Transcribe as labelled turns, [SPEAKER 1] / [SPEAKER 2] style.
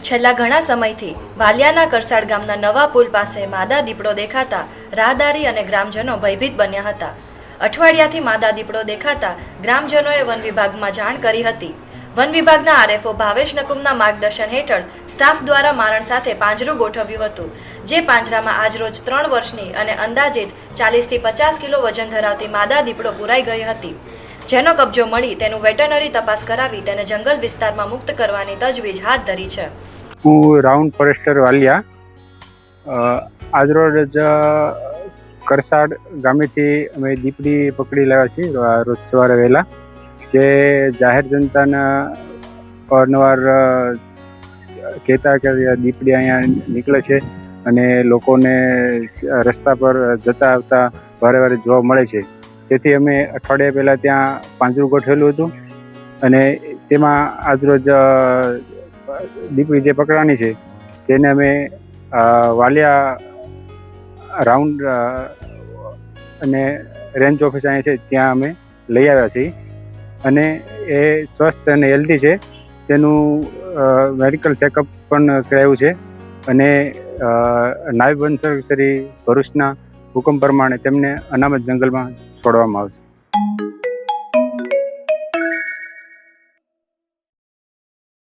[SPEAKER 1] છેલ્લા ઘણા સમયથી વાલિયાના કરસાડ ગામના નવા પુલ પાસે માદા દીપડો દેખાતા રાહદારી અને ગ્રામજનો ભયભીત બન્યા હતા। અઠવાડિયાથી માદા દીપડો દેખાતા ગ્રામજનોએ વન વિભાગમાં જાણ કરી હતી। વન વિભાગના આરએફઓ ભાવેશ નકુમના માર્ગદર્શન હેઠળ સ્ટાફ દ્વારા મારણ સાથે પાંજરું ગોઠવ્યું હતું, જે પાંજરામાં આજરોજ 3 વર્ષની અને અંદાજિત 40 થી 50 કિલો વજન ધરાવતી માદા દીપડો પુરાઈ ગઈ હતી, જેનો કબજો મળી તેનું વેટરનરી તપાસ કરાવી તેને જંગલ વિસ્તારમાં મુક્ત કરવાની તજવીજ હાથ ધરી છે।
[SPEAKER 2] હું રાઉન્ડ ફોરેસ્ટર વાલિયા આજરોજ કરસાડ ગામેથી અમે દીપડી પકડી લાવ્યા છીએ રોજ સવારે વહેલા, જે જાહેર જનતાના અવારનવાર કહેતા કે દીપડી અહીંયા નીકળે છે અને લોકોને રસ્તા પર જતા આવતા વારે વારે જોવા મળે છે। તેથી અમે અઠવાડિયા પહેલાં ત્યાં પાંજરું ગોઠવેલું હતું અને તેમાં આજરોજ દીપડી જે પકડવાની છે તેને અમે વાલિયા રાઉન્ડ અને રેન્જ ઓફિસ અહીંયા છે ત્યાં અમે લઈ આવ્યા છીએ અને એ સ્વસ્થ અને હેલ્ધી છે। તેનું મેડિકલ ચેકઅપ પણ કરાવ્યું છે અને નાયબ વન સંરક્ષક શ્રી ભરૂચના હુકમ પ્રમાણે તેમને અનામત જંગલમાં છોડવામાં આવશે।